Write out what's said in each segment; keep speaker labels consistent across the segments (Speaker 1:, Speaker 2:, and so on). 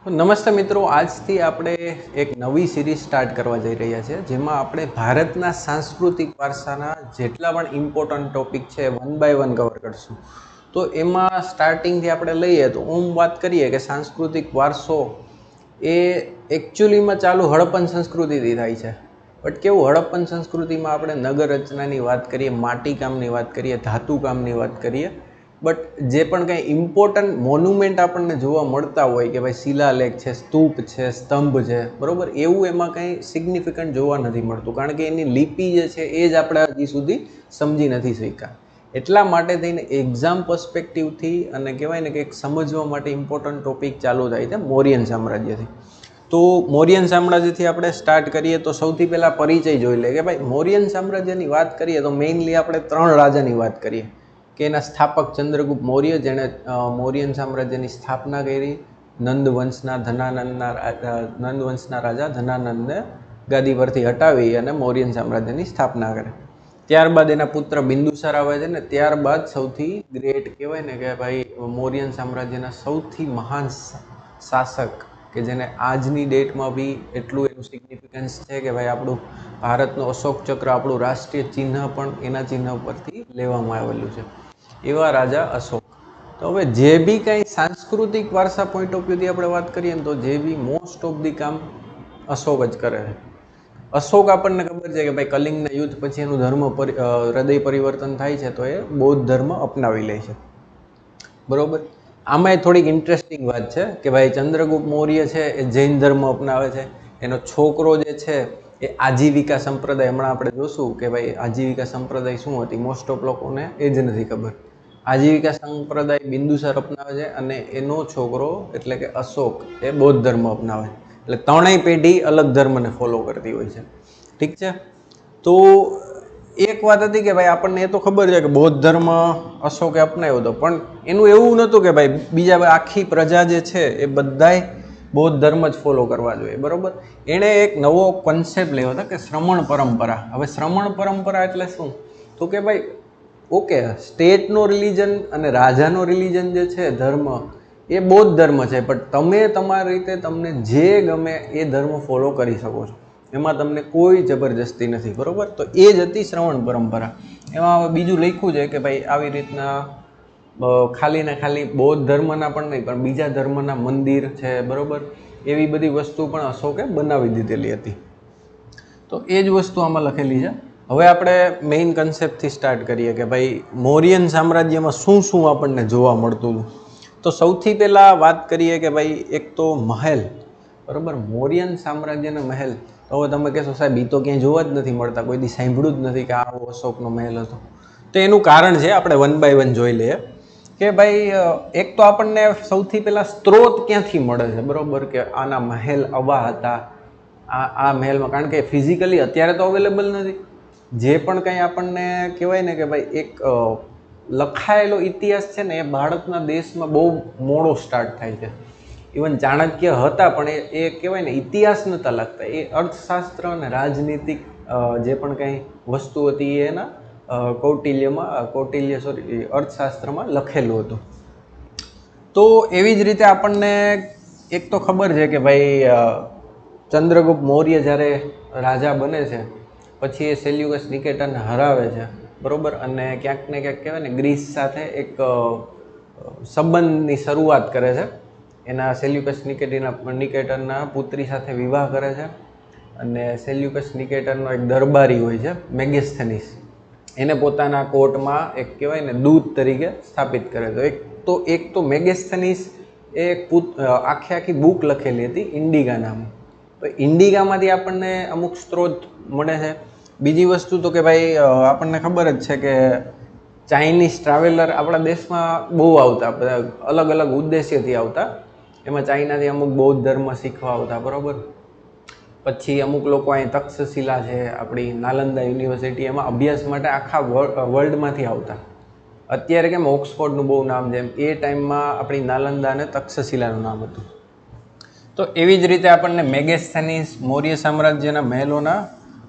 Speaker 1: તો નમસ્તે મિત્રો, આજથી આપણે એક નવી સિરીઝ સ્ટાર્ટ કરવા જઈ રહ્યા છીએ, જેમાં આપણે ભારતના સાંસ્કૃતિક વારસાના જેટલા પણ ઇમ્પોર્ટન્ટ ટોપિક છે વન બાય વન કવર કરશું. તો એમાં સ્ટાર્ટિંગથી આપણે લઈએ તો વાત કરીએ કે સાંસ્કૃતિક વારસો એ એકચ્યુઅલીમાં ચાલુ હડપ્પન સંસ્કૃતિથી થાય છે. બટ કેવું, હડપ્પન સંસ્કૃતિમાં આપણે નગર રચનાની વાત કરીએ, માટીકામની વાત કરીએ, ધાતુકામની વાત કરીએ, બટ જે પણ કંઈ ઇમ્પોર્ટન્ટ મોન્યુમેન્ટ આપણને જોવા મળતા હોય કે ભાઈ શિલાલેખ છે, સ્તૂપ છે, સ્તંભ છે, બરાબર, એવું એમાં કંઈ સિગ્નિફિકન્ટ જોવા નથી મળતું, કારણ કે એની લિપિ જે છે એ જ આપણે હજી સુધી સમજી નથી શક્યા. એટલા માટે થઈને એક્ઝામ પર્સપેક્ટિવથી અને કહેવાય ને કે એક સમજવા માટે ઇમ્પોર્ટન્ટ ટોપિક ચાલુ થાય છે મૌર્યન સામ્રાજ્યથી. તો મૌર્યન સામ્રાજ્યથી આપણે સ્ટાર્ટ કરીએ તો સૌથી પહેલાં પરિચય જોઈ લે કે ભાઈ મૌર્યન સામ્રાજ્યની વાત કરીએ તો મેઇનલી આપણે 3 રાજાની વાત કરીએ કે એના સ્થાપક ચંદ્રગુપ્ત મૌર્ય, જેણે મૌર્યન સામ્રાજ્યની સ્થાપના કરી. નંદ વંશના રાજા ધનાનંદને ગાદી પરથી હટાવી અને મૌર્યન સામ્રાજ્યની સ્થાપના કરે. ત્યારબાદ એના પુત્ર બિંદુસાર આવે છે ને ત્યારબાદ સૌથી ગ્રેટ કહેવાય ને કે ભાઈ મૌર્યન સામ્રાજ્યના સૌથી મહાન શાસક કે જેને આજની ડેટમાં બી એટલું એનું સિગ્નિફિકન્સ છે કે ભાઈ આપણું ભારતનું અશોક ચક્ર, આપણું રાષ્ટ્રીય ચિહ્ન પણ એના ચિહ્ન પરથી લેવામાં આવેલું છે, એવા રાજા અશોક. તો હવે જે બી કંઈ સાંસ્કૃતિક વારસા પોઈન્ટ ઓફ વ્યૂથી આપણે વાત કરીએ ને તો જે બી મોસ્ટ ઓફ ધી કામ અશોક જ કરે છે. અશોક આપણને ખબર છે કે ભાઈ કલિંગના યુદ્ધ પછી એનું હૃદય પરિવર્તન થાય છે તો એ બૌદ્ધ ધર્મ અપનાવી લે છે, બરોબર. આમાંય થોડીક ઇન્ટરેસ્ટિંગ વાત છે કે ભાઈ ચંદ્રગુપ્ત મૌર્ય છે એ જૈન ધર્મ અપનાવે છે. એનો છોકરો જે છે એ આજીવિકા સંપ્રદાય, હમણાં આપણે જોશું કે ભાઈ આજીવિકા સંપ્રદાય શું હતી, મોસ્ટ ઓફ લોકોને એ જ નથી ખબર. આજીવિકા સંપ્રદાય બિંદુસાર અપનાવે છે અને એનો છોકરો એટલે કે અશોક એ બૌદ્ધ ધર્મ અપનાવે છે. એટલે ત્રણેય પેઢી અલગ ધર્મને ફોલો કરતી હોય છે, ઠીક છે. તો એક વાત હતી કે ભાઈ આપણને એ તો ખબર છે કે બૌદ્ધ ધર્મ અશોકે અપનાવ્યો હતો, પણ એનું એવું નહોતું કે ભાઈ બીજા આખી પ્રજા જે છે એ બધાય બૌદ્ધ ધર્મ જ ફોલો કરવા જોઈએ, બરાબર. એણે એક નવો કોન્સેપ્ટ લેવો હતો કે શ્રમણ પરંપરા. હવે શ્રમણ પરંપરા એટલે શું, તો કે ભાઈ ઓકે, સ્ટેટનો રિલિજન અને રાજાનો રિલિજન જે છે ધર્મ એ બૌદ્ધ ધર્મ છે, પણ તમે તમારી રીતે તમને જે ગમે એ ધર્મ ફોલો કરી શકો છો, એમાં તમને કોઈ જબરજસ્તી નથી, બરાબર. તો એ જ હતી શ્રવણ પરંપરા. એમાં બીજું લખ્યું છે કે ભાઈ આવી રીતના ખાલી ને ખાલી બૌદ્ધ ધર્મના પણ નહીં પણ બીજા ધર્મના મંદિર છે, બરાબર, એવી બધી વસ્તુ પણ અશોકે બનાવી દીધેલી હતી. તો એ જ વસ્તુ આમાં લખેલી છે. હવે આપણે મેઇન કન્સેપ્ટથી સ્ટાર્ટ કરીએ કે ભાઈ મૌર્યન સામ્રાજ્યમાં શું શું આપણને જોવા મળતું હતું. તો સૌથી પહેલાં વાત કરીએ કે ભાઈ એક તો મહેલ, બરાબર. મૌર્યન સામ્રાજ્યના મહેલ તો હવે તમે કહેશો સાહેબ એ તો ક્યાંય જોવા જ નથી મળતા, કોઈ દી સાંભળ્યું જ નથી કે આવો અશોકનો મહેલ હતો. તો એનું કારણ છે, આપણે વન બાય વન જોઈ લઈએ કે ભાઈ એક તો આપણને સૌથી પહેલાં સ્ત્રોત ક્યાંથી મળે છે, બરાબર, કે આના મહેલ આવા હતા, આ મહેલમાં, કારણ કે ફિઝિકલી અત્યારે તો અવેલેબલ નથી. જે પણ કંઈ આપણને કહેવાય ને કે ભાઈ એક લખાયેલો ઇતિહાસ છે ને એ ભારતના દેશમાં બહુ મોડો સ્ટાર્ટ થાય છે. ઇવન ચાણક્ય હતા પણ એ કહેવાય ને ઇતિહાસ નહોતા લખતા, એ અર્થશાસ્ત્ર અને રાજનીતિક જે પણ કંઈ વસ્તુ હતી એના અર્થશાસ્ત્રમાં લખેલું હતું. તો એવી જ રીતે આપણને એક તો ખબર છે કે ભાઈ ચંદ્રગુપ્ત મૌર્ય જ્યારે રાજા બને છે પછી એ સેલ્યુકસ નિકેટરને હરાવે છે, બરાબર, અને ક્યાંક ને ક્યાંક કહેવાય ને ગ્રીસ સાથે એક સંબંધની શરૂઆત કરે છે. એના સેલ્યુકસ નિકેટરના પુત્રી સાથે વિવાહ કરે છે અને સેલ્યુકસ નિકેટરનો એક દરબારી હોય છે મેગેસ્થેનિસ, એને પોતાના કોર્ટમાં એક કહેવાય ને દૂત તરીકે સ્થાપિત કરે છે. એક તો મેગેસ્થેનિસ એ આખી બુક લખેલી હતી ઇન્ડિકા નામ. તો ઇન્ડિકામાંથી આપણને અમુક સ્ત્રોત મળે છે. બીજી વસ્તુ તો કે ભાઈ આપણને ખબર જ છે કે ચાઇનીઝ ટ્રાવેલર આપણા દેશમાં બહુ આવતા, બધા અલગ અલગ ઉદ્દેશ્યથી આવતા. એમાં ચાઇનાથી અમુક બૌદ્ધ ધર્મ શીખવા આવતા, બરાબર. પછી અમુક લોકો અહીં તક્ષશિલા છે આપણી નાલંદા યુનિવર્સિટી, એમાં અભ્યાસ માટે આખા વર્લ્ડમાંથી આવતા. અત્યારે કેમ ઓક્સફોર્ડનું બહુ નામ છે, એ ટાઈમમાં આપણી નાલંદા અને તક્ષશિલાનું નામ હતું. તો એવી જ રીતે આપણને મેગેસ્થેનિસ મૌર્ય સામ્રાજ્યના મહેલોના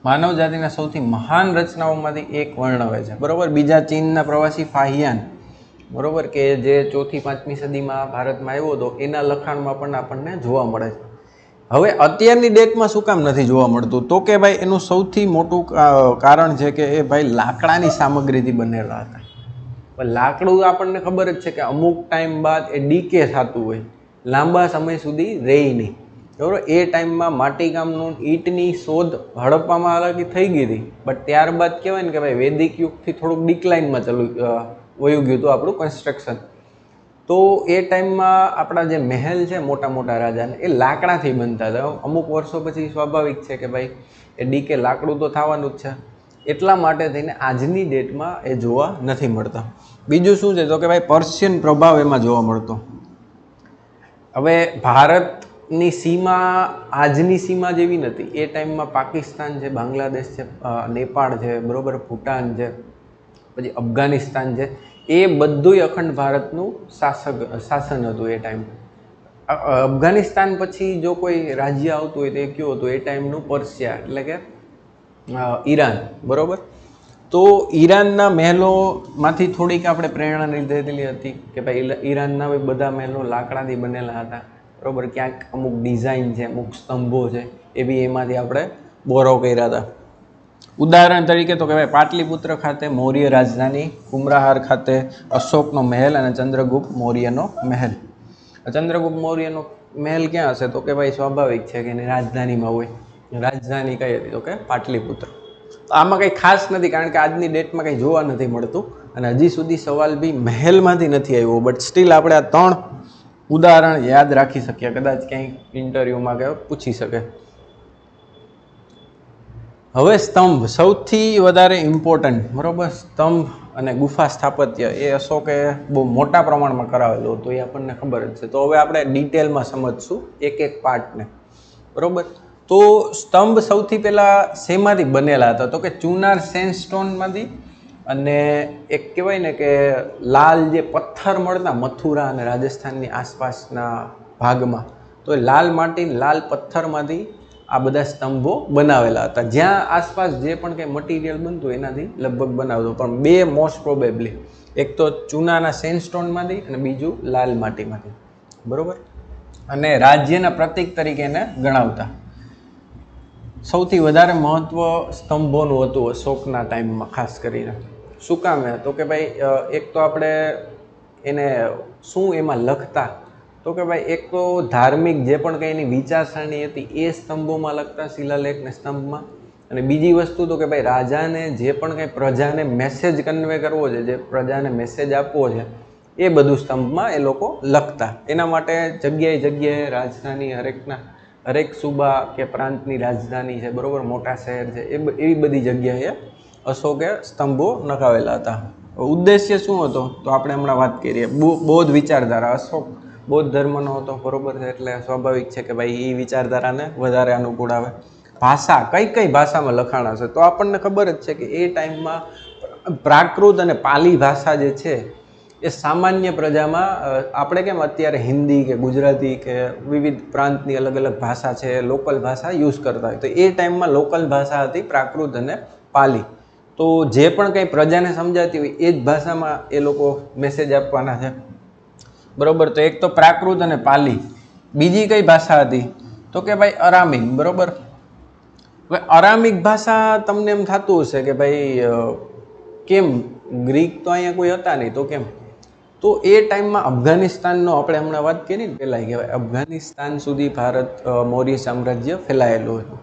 Speaker 1: માનવ જાતિના સૌથી મહાન રચનાઓમાંથી એક વર્ણવે છે, બરાબર. બીજા ચીનના પ્રવાસી ફાહિયાન બરોબર, કે જે 4થી 5મી સદીમાં ભારતમાં આવ્યો હતો એના લખાણમાં પણ આપણને જોવા મળે છે. હવે અત્યારની ડેટમાં શું કામ નથી જોવા મળતું? તો કે ભાઈ એનું સૌથી મોટું કારણ છે કે એ ભાઈ લાકડાની સામગ્રીથી બનેલા હતા. પણ લાકડું આપણને ખબર જ છે કે અમુક ટાઈમ બાદ એ ડીકે થતું હોય, લાંબા સમય સુધી રહે નહીં. બરાબર, એ ટાઈમમાં માટીકામનું ઈંટની શોધ હડપ્પામાં હાલાકી થઈ ગઈ હતી, બટ ત્યારબાદ કહેવાય ને કે ભાઈ વૈદિક યુગથી થોડુંક ડિક્લાઇનમાં વયું ગયું હતું આપણું કન્સ્ટ્રક્શન. તો એ ટાઈમમાં આપણા જે મહેલ છે મોટા મોટા રાજાને એ લાકડાથી બનતા હતા. અમુક વર્ષો પછી સ્વાભાવિક છે કે ભાઈ એ ડીકે લાકડું તો થવાનું જ છે, એટલા માટે થઈને આજની ડેટમાં એ જોવા નથી મળતા. બીજું શું છે તો કે ભાઈ પર્શિયન પ્રભાવ એમાં જોવા મળતો. હવે ભારતની સીમા આજની સીમા જેવી નથી. એ ટાઈમમાં પાકિસ્તાન છે, બાંગ્લાદેશ છે, નેપાળ છે, બરોબર, ભૂટાન છે, પછી અફઘાનિસ્તાન છે, એ બધુંય અખંડ ભારતનું શાસન હતું એ ટાઈમ. અફઘાનિસ્તાન પછી જો કોઈ રાજ્ય આવતું હોય તો એ કયું હતું? એ ટાઈમનું પર્શિયા, એટલે કે ઈરાન. બરોબર, તો ઈરાનના મહેલોમાંથી થોડીક આપણે પ્રેરણા લીધેલી હતી કે ભાઈ ઈરાનના બધા મહેલો લાકડાથી બનેલા હતા. બરોબર, ક્યાંક અમુક ડિઝાઇન છે, અમુક સ્તંભો છે, એ બી એમાંથી આપણે બોરો કર્યા હતા. ઉદાહરણ તરીકે તો કે ભાઈ પાટલીપુત્ર ખાતે મૌર્ય રાજધાની, કુમરાહાર ખાતે અશોકનો મહેલ અને ચંદ્રગુપ્ત મૌર્યનો મહેલ. ચંદ્રગુપ્ત મૌર્યનો મહેલ ક્યાં હશે? તો કે ભાઈ સ્વાભાવિક છે કે એની રાજધાનીમાં હોય. રાજધાની કઈ હતી? તો કે પાટલીપુત્ર. આમાં કંઈ ખાસ નથી, કારણ કે આજની ડેટમાં કંઈ જોવા નથી મળતું અને હજી સુધી સવાલ બી મહેલમાંથી નથી આવ્યો. બટ સ્ટીલ આપણે આ 3 ઉદાહરણ યાદ રાખી શકીએ, કદાચ ક્યાંય ઇન્ટરવ્યૂમાં કે પૂછી શકે. હવે સ્તંભ સૌથી વધારે ઇમ્પોર્ટન્ટ, બરોબર, સ્તંભ અને ગુફા સ્થાપત્ય એ અશોકે બહુ મોટા પ્રમાણમાં કરાવેલું હતું, એ આપણને ખબર જ છે. તો હવે આપણે ડિટેલમાં સમજશું એક એક પાર્ટને. બરોબર, તો સ્તંભ સૌથી પહેલાં શેમાંથી બનેલા હતા? તો કે ચુનાર સેન્ડસ્ટોનમાંથી, અને એક કહેવાય ને કે લાલ જે પથ્થર મળતા મથુરા અને રાજસ્થાનની આસપાસના ભાગમાં, તો એ લાલ માટી, લાલ પથ્થરમાંથી આ બધા સ્તંભો બનાવેલા હતા. જ્યાં આસપાસ જે પણ કંઈ મટીરિયલ બનતું એનાથી લગભગ બનાવતો, પણ 2 મોસ્ટ પ્રોબેબલી, એક તો ચૂનાના સેન્ડસ્ટોનમાંથી અને બીજું લાલ માટીમાંથી. બરોબર, અને રાજ્યના પ્રતીક તરીકે એને ગણાવતા. સૌથી વધારે મહત્વ સ્તંભોનું હતું અશોકના ટાઈમમાં ખાસ કરીને. શું કામ? તો કે ભાઈ એક તો આપણે એને શું એમાં લખતા? તો કે ભાઈ એક તો ધાર્મિક જે પણ કંઈ એની વિચારસરણી હતી એ સ્તંભોમાં લખતા, શિલાલેખ ને સ્તંભમાં. અને બીજી વસ્તુ તો કે ભાઈ રાજાને જે પણ કંઈ પ્રજાને મેસેજ કન્વે કરવો છે, જે પ્રજાને મેસેજ આપવો છે, એ બધું સ્તંભમાં એ લોકો લખતા. એના માટે જગ્યાએ જગ્યાએ રાજધાની, હરેક સૂબા કે પ્રાંતની રાજધાની છે, બરોબર, મોટા શહેર છે, એવી બધી જગ્યાએ અશોકે સ્તંભો નખાવેલા હતા. ઉદ્દેશ્ય શું હતો? તો આપણે હમણાં વાત કરીએ બૌદ્ધ વિચારધારા. અશોક બૌદ્ધ ધર્મનો હતો, બરોબર છે, એટલે સ્વાભાવિક છે કે ભાઈ એ વિચારધારાને વધારે અનુકૂળ આવે. ભાષા, કઈ ભાષામાં લખાણ હશે? તો આપણને ખબર જ છે કે એ ટાઈમમાં પ્રાકૃત અને પાલી ભાષા જે છે એ સામાન્ય પ્રજામાં, આપણે કેમ અત્યારે હિન્દી કે ગુજરાતી કે વિવિધ પ્રાંતની અલગ અલગ ભાષા છે, લોકલ ભાષા યુઝ કરતા હોય, તો એ ટાઈમમાં લોકલ ભાષા હતી પ્રાકૃત અને પાલી. તો જે પણ કંઈ પ્રજાને સમજાતી હોય એ જ ભાષામાં એ લોકો મેસેજ આપવાના છે. બરોબર, તો એક તો પ્રાકૃત અને પાલી. બીજી કઈ ભાષા હતી? તો કે ભાઈ અરામિક. બરોબર, હવે અરામિક ભાષા તમને એમ થતું હશે કે ભાઈ કેમ, ગ્રીક તો અહીંયા કોઈ હતા નહીં, તો કેમ? તો એ ટાઈમમાં અફઘાનિસ્તાનનો, આપણે હમણાં વાત કરી ને પહેલાં, કહેવાય અફઘાનિસ્તાન સુધી ભારત મૌર્ય સામ્રાજ્ય ફેલાયેલું હતું.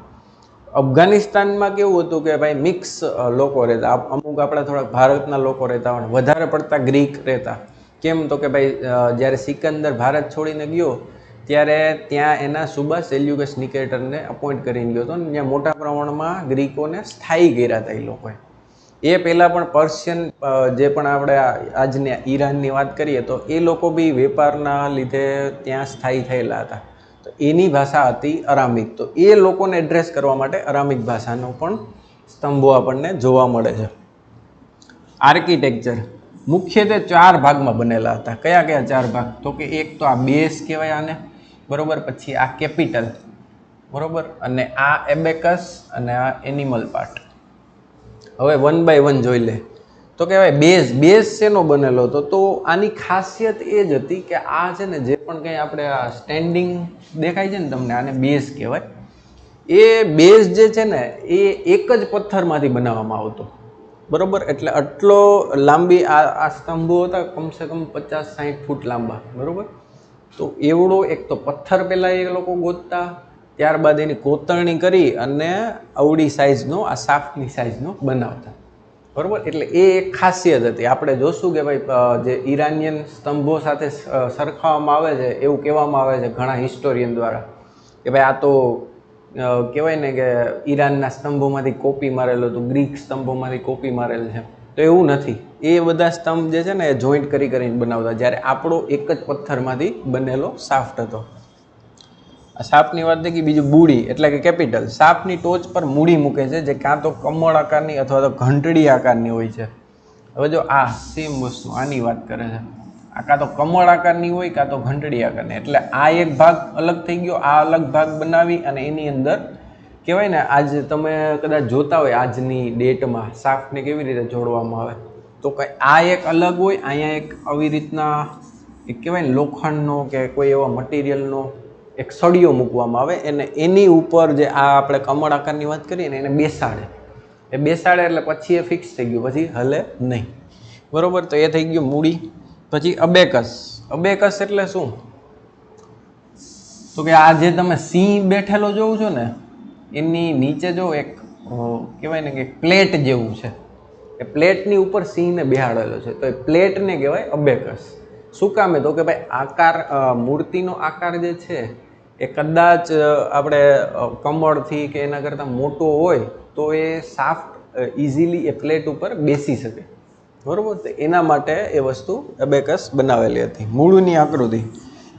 Speaker 1: અફઘાનિસ્તાનમાં કેવું હતું કે ભાઈ મિક્સ લોકો રહેતા. અમુક આપણા થોડાક ભારતના લોકો રહેતા હોય, વધારે પડતા ગ્રીક રહેતા. કેમ? તો કે ભાઈ જ્યારે સિકંદર ભારત છોડીને ગયો ત્યારે ત્યાં એના સુબા સેલ્યુકસ નિકેટરને અપોઇન્ટ કરીને ગયો હતો, ને ત્યાં મોટા પ્રમાણમાં ગ્રીકોને સ્થાયી કર્યા હતા એ લોકોએ. એ પહેલાં પણ પર્શિયન, જે પણ આપણે આજની ઈરાનની વાત કરીએ તો એ લોકો બી વેપારના લીધે ત્યાં સ્થાયી થયેલા હતા. તો એની ભાષા હતી અરામિક. તો એ લોકોને એડ્રેસ કરવા માટે અરામિક ભાષાનો પણ સ્તંભો આપણને જોવા મળે છે. આર્કિટેક્ચર મુખ્યત્વે 4 ભાગમાં બનેલા હતા. કયા 4 ભાગ? તો કે એક તો આ બેઝ કહેવાય આને, બરોબર, પછી આ કેપિટલ, બરોબર, અને આ એબેકસ અને આ એનિમલ પાર્ટ. હવે 1 by 1 જોઈ લે. તો કહેવાય બેઝ. બેઝ શેનો બનેલો હતો? તો આની ખાસિયત એ જ હતી કે આ છે ને જે પણ કંઈ આપણે આ સ્ટેન્ડિંગ દેખાય છે ને તમને, આને બેઝ કહેવાય. એ બેઝ જે છે ને એ એક જ પથ્થરમાંથી બનાવવામાં આવતો, બરાબર. એટલે આટલો લાંબી આ સ્તંભો હતા, કમસે કમ 50-60 ફૂટ લાંબા, બરાબર. તો એવડો એક તો પથ્થર પહેલાં એ લોકો ગોતતા, ત્યારબાદ એની કોતરણી કરી અને અવળી સાઇઝનો આ શાફ્ટની સાઇઝનો બનાવતા, બરાબર. એટલે એ એક ખાસિયત હતી. આપણે જોશું કે ભાઈ જે ઈરાનિયન સ્તંભો સાથે સરખાવવામાં આવે છે, એવું કહેવામાં આવે છે ઘણા હિસ્ટોરિયન દ્વારા કે ભાઈ આ તો કહેવાય ને કે ઈરાનના સ્તંભોમાંથી કોપી મારેલું હતું, ગ્રીક સ્તંભોમાંથી કોપી મારેલ છે. તો એવું નથી. એ બધા સ્તંભ જે છે ને એ જોઈન્ટ કરીને બનાવતા, જ્યારે આપણો એક જ પથ્થરમાંથી બનેલો શાફ્ટ હતો. સાપની વાત થઈ ગઈ. બીજું બુડી એટલે કે કેપિટલ. સાપની ટોચ પર મૂડી મૂકે છે, જે કાં તો કમળ આકારની અથવા તો ઘંટડી આકારની હોય છે. હવે જો આ સેમ વસ્તુ આની વાત કરે છે, આ કાં તો કમળ આકારની હોય કાં તો ઘંટડી આકારની. એટલે આ એક ભાગ અલગ થઈ ગયો, આ અલગ ભાગ બનાવી અને એની અંદર કહેવાય ને, આજ તમે કદાચ જોતા હોય આજની ડેટમાં શાફ્ટને કેવી રીતે જોડવામાં આવે, તો કંઈ આ એક અલગ હોય, અહીંયા એક આવી રીતના એક કહેવાય ને લોખંડનો કે કોઈ એવા મટીરિયલનો એક સળિયો મૂકવામાં આવે અને એની ઉપર જે આ આપણે કમળ આકારની વાત કરીએ ને એને બેસાડે. એ બેસાડે એટલે પછી એ ફિક્સ થઈ ગયું, પછી હલે નહીં, બરાબર. તો એ થઈ ગયું મૂડી. પછી અબેકસ. અબેકસ એટલે શું? તો કે આ જે તમે સિંહ બેઠેલો જોવો છો ને, એની નીચે જો એક કહેવાય ને કે પ્લેટ જેવું છે, એ પ્લેટની ઉપર સિંહને બેહાડેલો છે, તો એ પ્લેટને કહેવાય અબેકસ. શું કામે? તો કે ભાઈ આકાર, મૂર્તિનો આકાર જે છે એ કદાચ આપણે કમળથી કે એના કરતાં મોટો હોય તો એ શાફ્ટ ઇઝીલી એ પ્લેટ ઉપર બેસી શકે, બરાબર. તો એના માટે એ વસ્તુ અબેકસ બનાવેલી હતી. મૂળની આકૃતિ.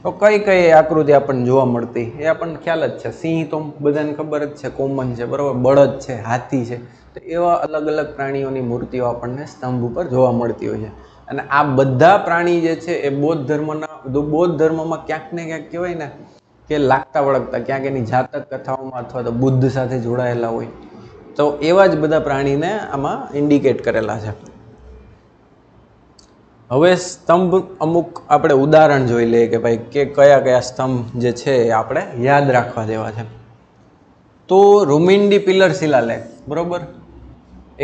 Speaker 1: તો કઈ કઈ આકૃતિ આપણને જોવા મળતી એ આપણને ખ્યાલ જ છે. સિંહ તો બધાને ખબર જ છે, કોમન છે, બરાબર. બળદ છે, હાથી છે. તો એવા અલગ અલગ પ્રાણીઓની મૂર્તિઓ આપણને સ્તંભ ઉપર જોવા મળતી હોય છે. અને આ બધા પ્રાણી જે છે એ બૌદ્ધ ધર્મમાં ક્યાંક ને ક્યાંક કહેવાય ને કે લાગતા વળગતા, ક્યાંક એની જાતક કથાઓમાં અથવા તો બુદ્ધ સાથે જોડાયેલા હોય. તો એવા જ બધા પ્રાણીને આમાં ઇન્ડિકેટ કરેલા છે. હવે સ્તંભ અમુક આપણે ઉદાહરણ જોઈ લઈએ કે ભાઈ કે કયા કયા સ્તંભ જે છે એ આપણે યાદ રાખવા જેવા છે. તો રૂમિન્ડી પિલર શિલાલેખ, બરોબર,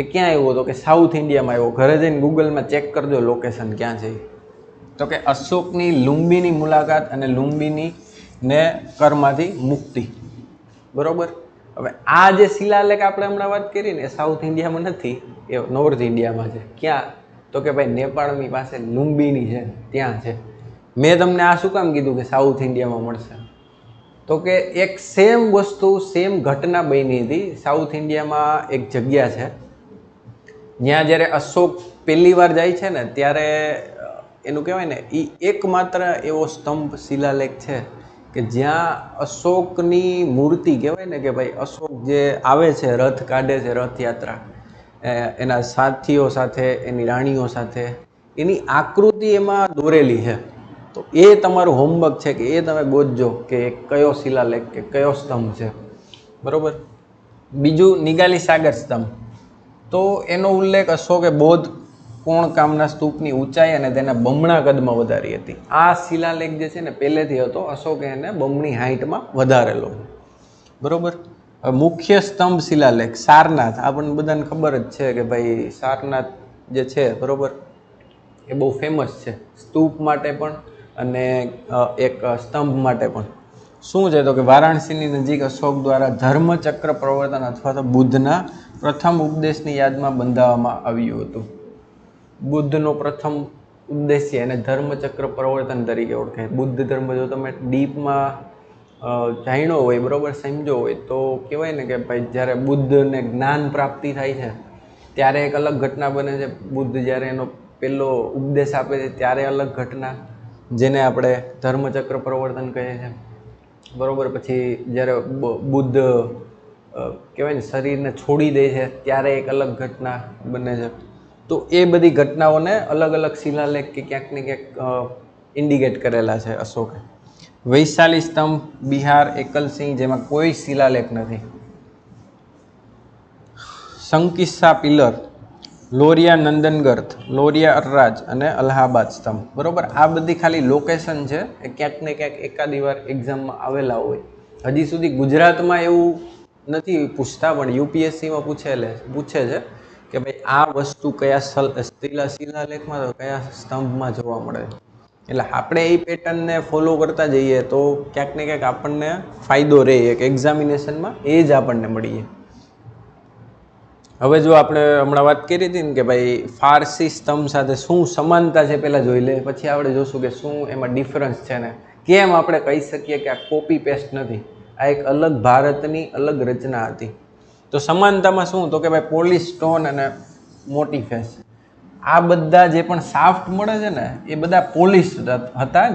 Speaker 1: એ ક્યાં આવ્યો હતો? કે સાઉથ ઇન્ડિયામાં આવ્યો. ઘરે જઈને ગૂગલમાં ચેક કરજો લોકેશન ક્યાં છે. તો કે અશોકની લુંબીની મુલાકાત અને લુંબીની ને કરમાંથી મુક્તિ, બરોબર. હવે આ જે શિલાલેખ આપણે હમણાં વાત કરી ને એ સાઉથ ઇન્ડિયામાં નથી, એ નોર્થ ઇન્ડિયામાં છે. ક્યાં? તો કે ભાઈ નેપાળની પાસે લુંબીની છે, ત્યાં છે. મેં તમને આ શું કામ કીધું કે સાઉથ ઇન્ડિયામાં મળશે? તો કે એક સેમ વસ્તુ, સેમ ઘટના બની હતી સાઉથ ઇન્ડિયામાં. એક જગ્યા છે જ્યાં જ્યારે અશોક પહેલી વાર જાય છે ને ત્યારે એનું કહેવાય ને એ એકમાત્ર એવો સ્તંભ શિલાલેખ છે કે જ્યાં અશોકની મૂર્તિ, કહેવાય ને કે ભાઈ અશોક જે આવે છે, રથ કાઢે છે, રથયાત્રા એના સાથીઓ સાથે, એની રાણીઓ સાથે, એની આકૃતિ એમાં દોરેલી છે. તો એ તમારું હોમવર્ક છે કે એ તમે ગોતજો કે કયો શિલાલેખ કે કયો સ્તંભ છે, બરોબર. બીજું નિગાલી સાગર સ્તંભ. તો એનો ઉલ્લેખ અશોકે બૌદ્ધ કોણકામના સ્તૂપની ઊંચાઈ અને તેના બમણા કદમાં વધારી હતી. આ શિલાલેખ જે છે ને પહેલેથી હતો, અશોકે એને બમણી હાઇટમાં વધારેલો, બરોબર. મુખ્ય સ્તંભ શિલાલેખ સારનાથ. આપણને બધાને ખબર જ છે કે ભાઈ સારનાથ જે છે, બરોબર, એ બહુ ફેમસ છે સ્તૂપ માટે પણ અને એક સ્તંભ માટે પણ. શું છે? તો કે વારાણસીની નજીક અશોક દ્વારા ધર્મચક્ર પ્રવર્તન અથવા તો બુદ્ધના પ્રથમ ઉપદેશની યાદમાં બંધાવવામાં આવ્યું હતું. બુદ્ધનો પ્રથમ ઉપદેશ એને ધર્મચક્ર પ્રવર્તન તરીકે ઓળખાય. બુદ્ધ ધર્મ જો તમે ડીપમાં જાણ્યો હોય, બરાબર, સમજો હોય, તો કહેવાય ને કે ભાઈ જ્યારે બુદ્ધને જ્ઞાન પ્રાપ્તિ થાય છે ત્યારે એક અલગ ઘટના બને છે. બુદ્ધ જ્યારે એનો પહેલો ઉપદેશ આપે છે ત્યારે અલગ ઘટના, જેને આપણે ધર્મચક્ર પ્રવર્તન કહીએ છીએ, બરાબર. પછી જ્યારે બુદ્ધ કહેવાય ને શરીરને છોડી દે છે ત્યારે એક અલગ ઘટના બને છે. તો એ બધી ઘટનાઓને અલગ અલગ શિલાલેખ કે ક્યાંક ને ક્યાંક ઇન્ડિકેટ કરેલા છે અશોકે. વૈશાલી સ્તંભ બિહાર એકલસિંહ, જેમાં કોઈ શિલાલેખ નથી. સંકિસ્સા પિલર. લોરિયા નંદનગર્થ, લોરિયા અરરાજ અને અલ્હાબાદ સ્તંભ. બરોબર, આ બધી ખાલી લોકેશન છે, એ ક્યાંક ને ક્યાંક એકાદી વાર એક્ઝામમાં આવેલા હોય. હજી સુધી ગુજરાતમાં એવું નથી પૂછતા, પણ યુપીએસસીમાં પૂછે છે કે ભાઈ આ વસ્તુ કયા શિલાલેખમાં તો કયા સ્તંભમાં જોવા મળે. એટલે આપણે એ પેટર્નને ફોલો કરતા જઈએ તો ક્યાંક ને ક્યાંક આપણને ફાયદો રહે, એક એક્ઝામિનેશનમાં એ જ આપણને મળીએ. હવે જો આપણે હમણાં વાત કરી હતી ને કે ભાઈ ફારસી સ્તંભ સાથે શું સમાનતા છે પહેલાં જોઈ લે, પછી આપણે જોશું કે શું એમાં ડિફરન્સ છે ને કેમ આપણે કહી શકીએ કે આ કોપી પેસ્ટ નથી, આ એક અલગ ભારતની અલગ રચના હતી. તો સમાનતામાં શું, તો કે ભાઈ પોલિશ સ્ટોન અને મોટી ફેસ, આ બધા જે પણ સાફ્ટ મળે છે ને એ બધા પોલિશ હતા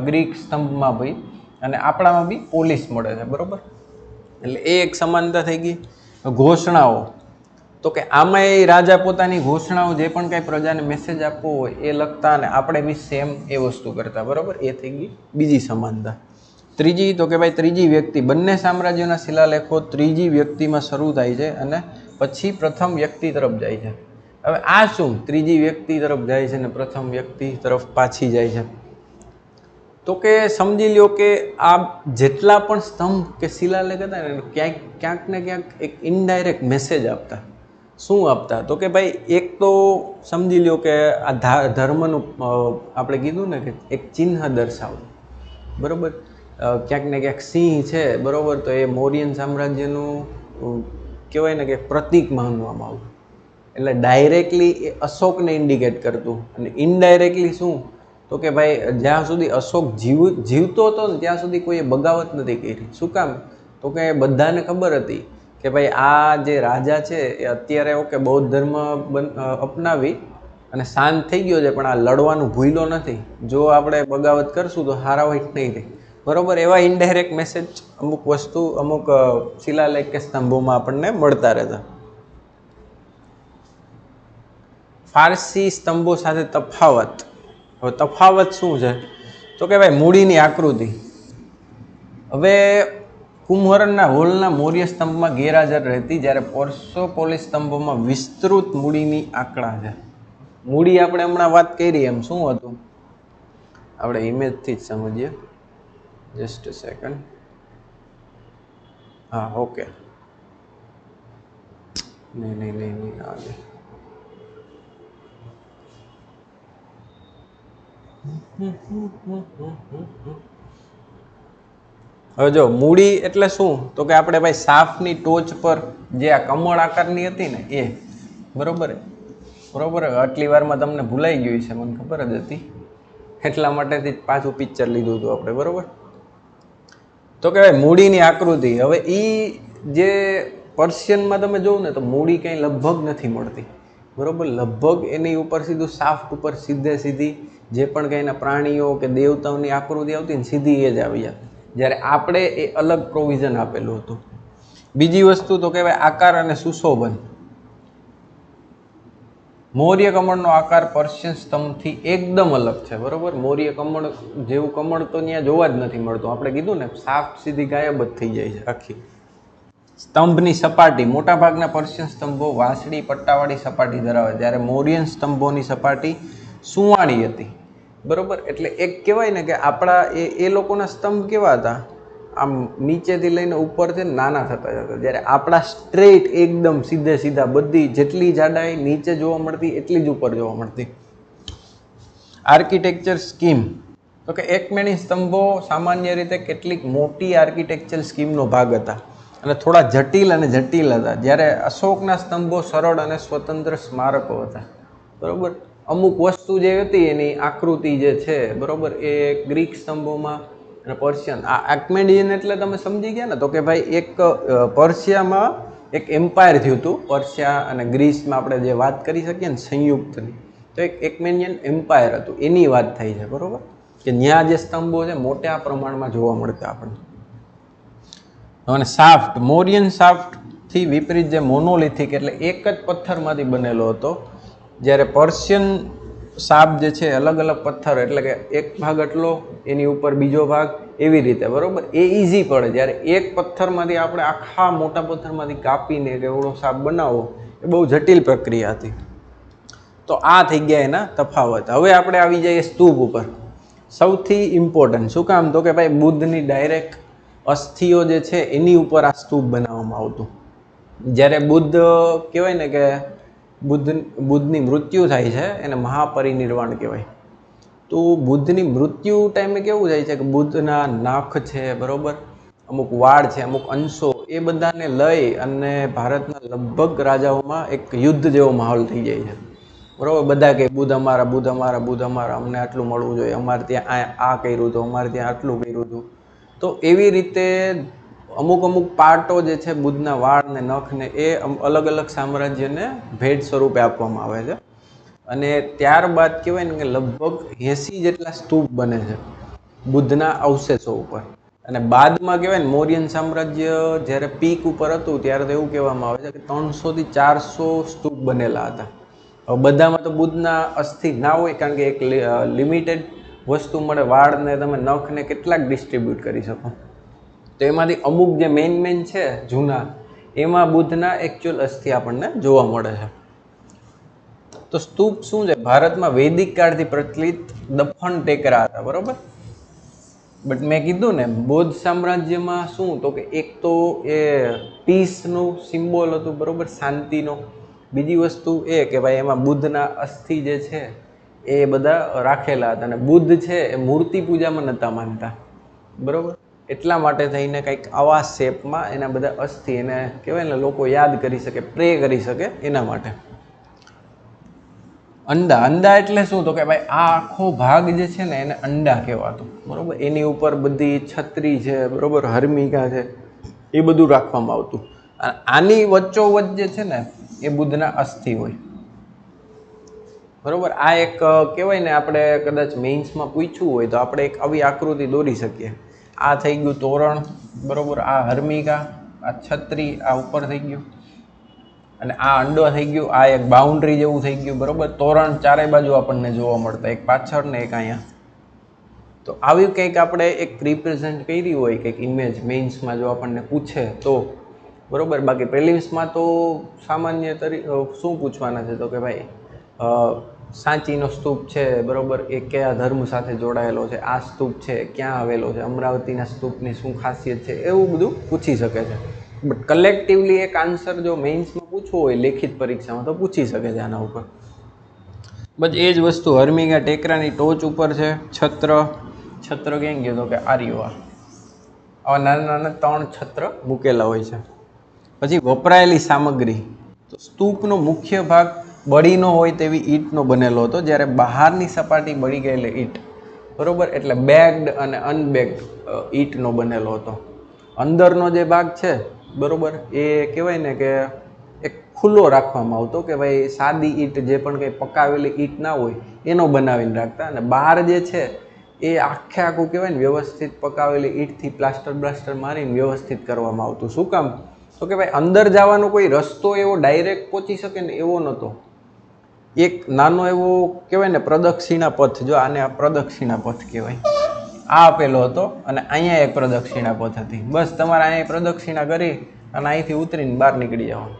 Speaker 1: ગ્રીક સ્તંભમાં ભાઈ, અને આપણામાં બી પોલિશ મળે છે. બરાબર, એટલે એ એક સમાનતા થઈ ગઈ. ઘોષણાઓ, તો કે આમાં એ રાજા પોતાની ઘોષણાઓ જે પણ કાંઈ પ્રજાને મેસેજ આપવો હોય એ લખતા, અને આપણે બી સેમ એ વસ્તુ કરતા. બરાબર, એ થઈ ગઈ બીજી સમાનતા. ત્રીજી, તો કે ભાઈ ત્રીજી વ્યક્તિ, બંને સામ્રાજ્યોના શિલાલેખો ત્રીજી વ્યક્તિમાં શરૂ થાય છે અને પછી પ્રથમ વ્યક્તિ તરફ જાય છે. હવે આ શું, ત્રીજી વ્યક્તિ તરફ જાય છે ને પ્રથમ વ્યક્તિ તરફ પાછી જાય છે, તો કે સમજી લ્યો કે આ જેટલા પણ સ્તંભ કે શિલાલેખ હતા ને ક્યાંક ને ક્યાંક એક ઇનડાયરેક્ટ મેસેજ આપતા. શું આપતા, તો કે ભાઈ એક તો સમજી લ્યો કે આ ધર્મનું આપણે કીધું ને કે એક ચિહ્ન દર્શાવતું. બરાબર, ક્યાંક ને ક્યાંક સિંહ છે, બરાબર, તો એ મૌર્યન સામ્રાજ્યનું કહેવાય ને કે પ્રતીક માનવામાં આવતું. એટલે ડાયરેક્ટલી એ અશોકને ઇન્ડિકેટ કરતું, અને ઇનડાયરેક્ટલી શું, તો કે ભાઈ જ્યાં સુધી અશોક જીવતો હતો ને ત્યાં સુધી કોઈએ બગાવત નથી કરી. શું કામ, તો કે બધાને ખબર હતી કે ભાઈ આ જે રાજા છે એ અત્યારે ઓકે બૌદ્ધ ધર્મ અપનાવી અને શાંત થઈ ગયો છે, પણ આ લડવાનું ભૂલ્યો નથી. જો આપણે બગાવત કરશું તો હારાવાઈટ નહીં રહે. બરાબર, એવા ઇનડાયરેક્ટ મેસેજ અમુક વસ્તુ અમુક શિલાલેખ કે સ્તંભોમાં આપણને મળતા રહેતા. ફારસી સ્તંભો સાથે તફાવત. હવે તફાવત શું છે, તો કે ભાઈ મૂડીની આકૃતિ. હવે કુંભકર્ણના હોલના મૌર્ય સ્તંભમાં ગેરહાજર રહેતી, જ્યારે પર્સોપોલિસ સ્તંભોમાં વિસ્તૃત મૂડીની આંકડા છે. મૂડી આપણે હમણાં વાત કરી એમ શું હતું, આપણે ઇમેજથી જ સમજીએ. Just a second. હા, ઓકે, નહીં આવે. હવે જો મૂડી એટલે શું, તો કે આપણે ભાઈ સાફની ટોચ પર જે આ કમળ આકારની હતી ને એ. બરોબર, આટલી વારમાં તમને ભૂલાઈ ગયું છે, મને ખબર જ હતી, એટલા માટેથી પાછું પિક્ચર લીધું હતું આપણે. બરોબર, તો કે ભાઈ મૂડીની આકૃતિ. હવે એ જે પર્શિયનમાં તમે જોવો ને તો મૂડી કંઈ લગભગ નથી મળતી. બરોબર, લગભગ એની ઉપર સીધું સાફ્ટ ઉપર સીધી જે પણ કંઈ એના પ્રાણીઓ કે દેવતાઓની આકૃતિ આવતી ને સીધી એ જ આવી જાય, જ્યારે આપણે એ અલગ પ્રોવિઝન આપેલું હતું. બીજી વસ્તુ તો કહેવાય આકાર અને સુશોભન. મૌર્ય કમળનો આકાર પર્શિયન સ્તંભથી એકદમ અલગ છે. બરોબર, મૌર્ય કમળ જેવું કમળ તો ત્યાં જોવા જ નથી મળતું. આપણે કીધું ને સાફ સીધી ગાયબ જ થઈ જાય છે આખી. સ્તંભની સપાટી, મોટાભાગના પર્શિયન સ્તંભો વાસળી પટ્ટાવાળી સપાટી ધરાવે, જ્યારે મૌર્યન સ્તંભોની સપાટી સુંવાળી હતી. બરોબર, એટલે એક કહેવાય ને કે આપણા એ લોકોના સ્તંભ કેવા હતા, આમ નીચેથી લઈને ઉપરથી નાના થતા જતા, જ્યારે આપણા સ્ટ્રેટ એકદમ સીધા બધી જેટલી જાડાઈ નીચે જોવા મળતી એટલી જ ઉપર જોવા મળતી. આર્કિટેક્ચર સ્કીમ, તો કે એકમેણી સ્તંભો સામાન્ય રીતે કેટલીક મોટી આર્કિટેક્ચર સ્કીમનો ભાગ હતા અને થોડા જટિલ હતા, જ્યારે અશોકના સ્તંભો સરળ અને સ્વતંત્ર સ્મારકો હતા. બરોબર, અમુક વસ્તુ જે હતી એની આકૃતિ જે છે, બરોબર, એ ગ્રીક સ્તંભોમાં અને પર્શિયન. આ આર્કમેનિયન એટલે તમે સમજી ગયા ને, તો કે ભાઈ એક પર્શિયામાં એક એમ્પાયર થયું હતું. પર્શિયા અને ગ્રીસમાં આપણે જે વાત કરી શકીએ ને સંયુક્તની, તો એક એકમેનિયન એમ્પાયર હતું, એની વાત થઈ છે. બરોબર, કે ત્યાં જે સ્તંભો છે મોટા પ્રમાણમાં જોવા મળતા આપણને. અને સાફ્ટ, મૌર્યન સાફ્ટથી વિપરીત જે મોનોલિથિક એટલે એક જ પથ્થરમાંથી બનેલો હતો, જ્યારે પર્શિયન સાપ જે છે અલગ પથ્થર, એટલે કે એક ભાગ એટલો એની ઉપર બીજો ભાગ એવી રીતે. બરોબર, એ ઇઝી પડે, જ્યારે એક પથ્થરમાંથી આપણે આખા મોટા પથ્થરમાંથી કાપીને કે એવડો સાપ બનાવવો એ બહુ જટિલ પ્રક્રિયા હતી. તો આ થઈ ગયા એના તફાવત. હવે આપણે આવી જઈએ સ્તૂપ ઉપર. સૌથી ઇમ્પોર્ટન્ટ શું કામ, તો કે ભાઈ બુદ્ધની ડાયરેક્ટ અસ્થિઓ જે છે એની ઉપર આ સ્તૂપ બનાવવામાં આવતું. જ્યારે બુદ્ધ કહેવાય ને કે બુદ્ધની મૃત્યુ થાય છે એને મહાપરિનિર્વાણ કહેવાય. તો બુદ્ધની મૃત્યુ ટાઈમે કેવું થાય છે કે બુદ્ધના નાખ છે બરાબર, અમુક વાળ છે, અમુક અંશો, એ બધાને લઈ અને ભારતના લગભગ રાજાઓમાં એક યુદ્ધ જેવો માહોલ થઈ જાય છે બરાબર. બધા કે બુદ્ધ અમારા, બુદ્ધ અમારા, બુદ્ધ અમારા, અમને આટલું મળવું જોઈએ, અમારે ત્યાં આ કર્યું હતું, અમારે ત્યાં આટલું કર્યું હતું. તો એવી રીતે અમુક અમુક પાર્ટો જે છે બુદ્ધના વાળ ને નખ ને એ અલગ અલગ સામ્રાજ્યને ભેટ સ્વરૂપે આપવામાં આવે છે. અને ત્યારબાદ કહેવાય ને કે લગભગ 80 જેટલા સ્તૂપ બને છે બુદ્ધના અવશેષો ઉપર. અને બાદમાં કહેવાય ને મૌર્યન સામ્રાજ્ય જ્યારે પીક ઉપર હતું ત્યારે તો એવું કહેવામાં આવે છે કે 300 થી 400 સ્તૂપ બનેલા હતા. હવે બધામાં તો બુદ્ધના અસ્થિ ના હોય, કારણ કે એક લિમિટેડ વસ્તુ મળે, વાળને તમે નખને કેટલાક ડિસ્ટ્રીબ્યુટ કરી શકો. તો એમાંથી અમુક જે મેઇન છે જૂના, એમાં બુદ્ધના એકચ્યુઅલ અસ્થિ આપણને જોવા મળે છે. તો સ્તૂપ શું છે, ભારતમાં વૈદિક કાળથી પ્રચલિત દફન ટેકરા હતા બરોબર. બટ મેં કીધું ને બૌદ્ધ સામ્રાજ્યમાં શું, તો કે એક તો એ પીસનું સિમ્બોલ હતું બરોબર, શાંતિનો. બીજી વસ્તુ એ કે ભાઈ એમાં બુદ્ધના અસ્થિ જે છે એ બધા રાખેલા હતા. અને બુદ્ધ છે એ મૂર્તિ પૂજામાં નહોતા માનતા બરોબર. એટલા માટે થઈને કંઈક આવા શેપમાં એના બધા અસ્થિ, એને કહેવાય ને લોકો યાદ કરી શકે, પ્રે કરી શકે એના માટે. અંડા, અંડા એટલે શું, તો કે ભાઈ આ આખો ભાગ જે છે ને એને અંડા કહેવાતો બરોબર. એની ઉપર બધી છત્રી છે બરોબર, હર્મિકા છે, એ બધું રાખવામાં આવતું. આની વચ્ચોવચ્ચ જે છે ને એ બુદ્ધના અસ્થિ હોય બરોબર. આ એક કહેવાય ને, આપણે કદાચ મેઇન્સમાં પૂછ્યું હોય તો આપણે એક આવી આકૃતિ દોરી શકીએ. આ થઈ ગયું તોરણ બરોબર, આ હર્મિકા, આ છત્રી, આ ઉપર થઈ ગયું, અને આ અંડો થઈ ગયું, આ એક બાઉન્ડ્રી જેવું થઈ ગયું બરોબર. તોરણ ચારે બાજુ આપણને જોવા મળતા, એક પાછળ ને એક અહીંયા. તો આવી કંઈક આપણે એક રિપ્રેઝેન્ટ કરી હોય કંઈક ઇમેજ મેઇન્સમાં જો આપણને પૂછે તો બરોબર. બાકી પ્રિલિમ્સમાં તો સામાન્ય શું પૂછવાના છે, તો કે ભાઈ સાંચીનો સ્તૂપ છે બરોબર, એ કયા ધર્મ સાથે જોડાયેલો છે, આ સ્તૂપ છે ક્યાં આવેલો છે, અમરાવતીના સ્તૂપની શું ખાસિયત છે, એવું બધું પૂછી શકે છે. બટ કલેક્ટિવલી એક આન્સર જો મેઇન્સમાં પૂછવો હોય લેખિત પરીક્ષામાં તો પૂછી શકે છે આના ઉપર. બસ એ જ વસ્તુ હર્મિકા ટેકરાની ટોચ ઉપર છે છત્ર. છત્ર ક્યાં ગયો, તો કે આર્યો, આવા નાના નાના 3 છત્ર મૂકેલા હોય છે. પછી વપરાયેલી સામગ્રી, તો સ્તૂપનો મુખ્ય ભાગ બળીનો હોય તેવી ઈંટનો બનેલો હતો, જ્યારે બહારની સપાટી બળી ગયેલી ઈંટ બરોબર, એટલે બેગ્ડ અને અનબેગ્ડ ઈંટનો બનેલો હતો. અંદરનો જે ભાગ છે બરોબર, એ કહેવાય ને કે એક ખુલ્લો રાખવામાં આવતો, કે ભાઈ સાદી ઈંટ જે પણ કંઈ પકાવેલી ઈંટ ના હોય એનો બનાવીને રાખતા. અને બહાર જે છે એ આખે આખું કહેવાય ને વ્યવસ્થિત પકાવેલી ઈંટથી પ્લાસ્ટર મારીને વ્યવસ્થિત કરવામાં આવતું. શું કામ, તો કે ભાઈ અંદર જવાનો કોઈ રસ્તો એવો ડાયરેક્ટ પહોંચી શકે ને એવો નહોતો. એક નાનો એવો કહેવાય ને પ્રદક્ષિણા પથ, જો આને આ પ્રદક્ષિણા પથ કહેવાય, આ આપેલો હતો. અને અહીંયા એક પ્રદક્ષિણા પથ હતી. બસ તમારે અહીંયા પ્રદક્ષિણા કરી અને અહીંથી ઉતરીને બહાર નીકળી જવાનું.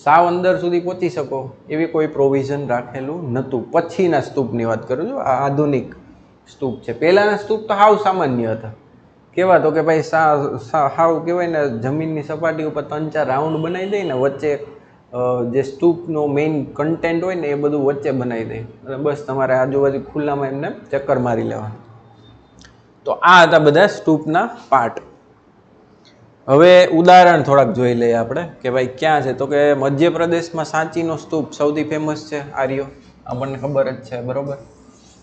Speaker 1: સાવ અંદર સુધી પહોંચી શકો એવી કોઈ પ્રોવિઝન રાખેલું નહોતું. પછીના સ્તૂપની વાત કરું છું, આ આધુનિક સ્તૂપ છે. પહેલાંના સ્તૂપ તો હાવ સામાન્ય હતા. કેવા, તો કે ભાઈ હાવ કહેવાય ને જમીનની સપાટી ઉપર 3-4 રાઉન્ડ બનાવી દઈ ને વચ્ચે જે સ્તૂપનો મેઇન કન્ટેન્ટ હોય ને એ બધું વચ્ચે બનાવી દે, અને બસ તમારે આજુબાજુ ખુલ્લામાં એમને ચક્કર મારી લેવાનું. તો આ હતા બધા સ્તૂપના પાર્ટ. હવે ઉદાહરણ થોડાક જોઈ લઈએ આપણે કે ભાઈ ક્યાં છે, તો કે મધ્યપ્રદેશમાં સાંચીનો સ્તૂપ સૌથી ફેમસ છે, આર્યો, આપણને ખબર જ છે બરોબર,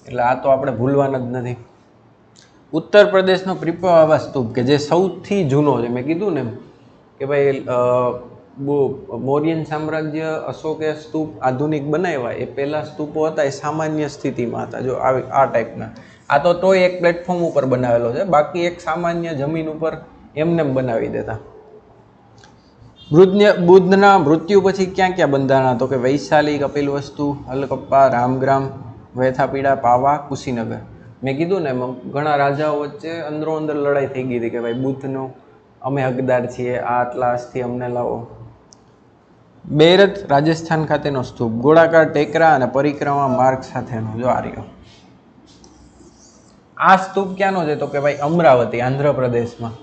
Speaker 1: એટલે આ તો આપણે ભૂલવાના જ નથી. ઉત્તર પ્રદેશનો પીપાવાવ સ્તૂપ કે જે સૌથી જૂનો છે, મેં કીધું ને કે ભાઈ મૌર્યન સામ્રાજ્ય અશોકે સ્તૂપ આધુનિક બનાવ્યા, એ પહેલાં સ્તૂપો હતા એ સામાન્ય સ્થિતિમાં હતા. જો આ ટાઈપના, આ તો તોય એક પ્લેટફોર્મ ઉપર બનાવેલો છે, બાકી એક સામાન્ય જમીન ઉપર એમને બનાવી દેતા. બુદ્ધના મૃત્યુ પછી ક્યાં ક્યાં બંધાણા, તો કે વૈશાલી, કપિલવસ્તુ, અલકપ્પા, રામગ્રામ, વૈથાપીડા, પાવા, કુશીનગર. મેં કીધું ને ઘણા રાજાઓ વચ્ચે અંદરો અંદર લડાઈ થઈ ગઈ હતી કે ભાઈ બુદ્ધનો અમે હકદાર છીએ, આ આટલા અસ્થિ અમને લાવો. બેરથ રાજસ્થાન ખાતેનો સ્તૂપ, ગોળાકાર ટેકરા અને પરિક્રમા માર્ગ સાથેનો. જો આ રહ્યો. આ સ્તૂપ ક્યાંનો છે તો કે ભાઈ અમરાવતી, આંધ્રપ્રદેશમાં.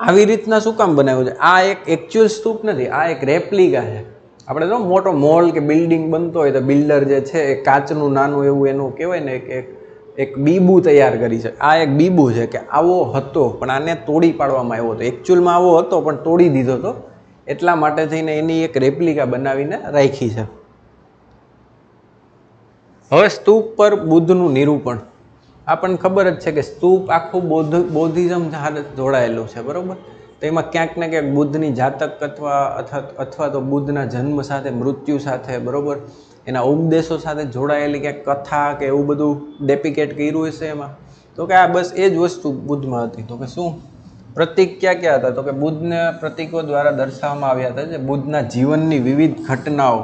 Speaker 1: આવી રીતના શું કામ બનાવ્યું છે? આ એક એકચ્યુઅલ સ્તૂપ નથી, આ એક રેપ્લિકા છે. આપણે જો મોટો મોલ કે બિલ્ડિંગ બનતો હોય તો બિલ્ડર જે છે એ કાચનું નાનું એવું એનું કહેવાય ને એક બીબુ તૈયાર કરી છે. આ એક બીબુ છે કે આવો હતો પણ આને તોડી પાડવામાં આવ્યો હતો. એકચ્યુઅલમાં આવો હતો પણ તોડી દીધો હતો, એટલા માટે થઈને એની એક રેપ્લિકા બનાવીને રાખી છે. હવે સ્તૂપ પર બુદ્ધનું નિરૂપણ. આપણને ખબર જ છે કે સ્તૂપ આખું બૌદ્ધિઝમ સાથે જોડાયેલું છે, બરાબર. તો એમાં ક્યાંક ને ક્યાંક બુદ્ધની જાતક અથવા તો બુદ્ધના જન્મ સાથે, મૃત્યુ સાથે, બરાબર, એના ઉપદેશો સાથે જોડાયેલી ક્યાંક કથા કે એવું બધું ડેપિકેટ કર્યું હશે એમાં. તો કે આ બસ એ જ વસ્તુ બુદ્ધમાં હતી. તો કે શું પ્રતીક ક્યાં હતા તો કે બુદ્ધના પ્રતીકો દ્વારા દર્શાવવામાં આવ્યા હતા. જે બુદ્ધના જીવનની વિવિધ ઘટનાઓ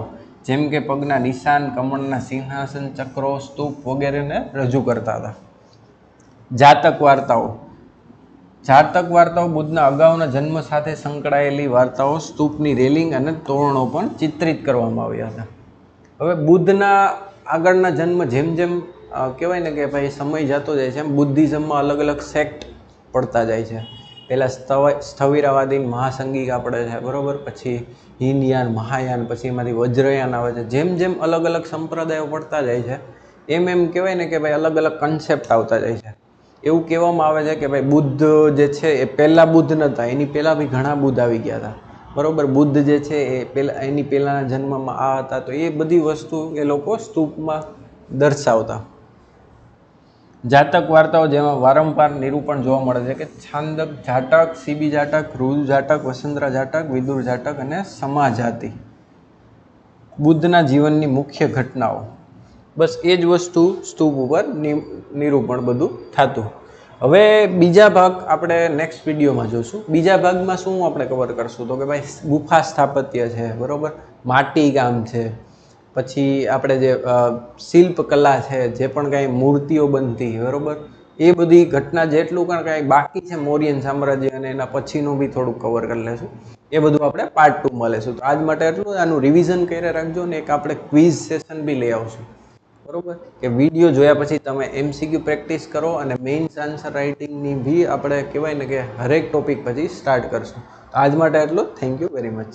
Speaker 1: જેમ કે પગના નિશાન, કમળના સિંહાસન, ચક્રો, સ્તૂપ વગેરેને રજૂ કરતા હતા. જાતક વાર્તાઓ. જાતક વાર્તાઓ બુદ્ધના અગાઉના જન્મ સાથે સંકળાયેલી વાર્તાઓ, સ્તૂપની રેલિંગ અને તોરણો પણ ચિત્રિત કરવામાં આવ્યા હતા. હવે બુદ્ધના આગળના જન્મ જેમ જેમ કહેવાય ને કે ભાઈ સમય જતો જાય છે એમ બુદ્ધિઝમમાં અલગ અલગ સેક્ટ પડતા જાય છે. પહેલાં સ્થવિરાવાદી મહાસંગિક આપણે છે, બરાબર, પછી હિનયાન, મહાયાન, પછી એમાંથી વજ્રયાન આવે છે. જેમ જેમ અલગ અલગ સંપ્રદાયો પડતા જાય છે એમ કહેવાય ને કે ભાઈ અલગ અલગ કન્સેપ્ટ આવતા જાય છે. એવું કહેવામાં આવે છે કે ભાઈ બુદ્ધ જે છે એ પહેલાં બુદ્ધ નહોતા, એની પહેલાં બી ઘણા બુદ્ધ આવી ગયા હતા, બરાબર. બુદ્ધ જે છે એ એની પહેલાંના જન્મમાં આ હતા. તો એ બધી વસ્તુ એ લોકો સ્તૂપમાં દર્શાવતા. જાતક વાર્તાઓ જેમાં વારંવાર નિરૂપણ જોવા મળે છે કે છાંદક જાટક, સીબી જાટક, ઋતુ જાટક, વસંતરા જાટક, વિદુર જાટક અને સમાજાતિ. બુદ્ધના જીવનની મુખ્ય ઘટનાઓ. બસ એ જ વસ્તુ સ્તૂપ ઉપર નિરૂપણ બધું થતું. હવે બીજા ભાગ આપણે નેક્સ્ટ વિડીયોમાં જોઈશું. બીજા ભાગમાં શું આપણે કવર કરશું તો કે ભાઈ ગુફા સ્થાપત્ય છે, બરાબર, માટી કામ છે, પછી આપણે જે શિલ્પકલા છે, જે પણ કાંઈ મૂર્તિઓ બનતી, બરાબર, એ બધી ઘટના જેટલું પણ કાંઈ બાકી છે મૌર્યન સામ્રાજ્ય અને એના પછીનું બી થોડુંક કવર કરી લેશું. એ બધું આપણે પાર્ટ 2માં લેશું. તો આજ માટે એટલું, આનું રિવિઝન કરી રાખજો ને એક આપણે ક્વિઝ સેશન બી લઈ આવશું, બરાબર, કે વિડીયો જોયા પછી તમે MCQ પ્રેક્ટિસ કરો અને મેઇન્સ આન્સર રાઇટિંગની બી આપણે કહેવાય ને કે હરેક ટોપિક પછી સ્ટાર્ટ કરશું. આજ માટે એટલું. Thank you very much.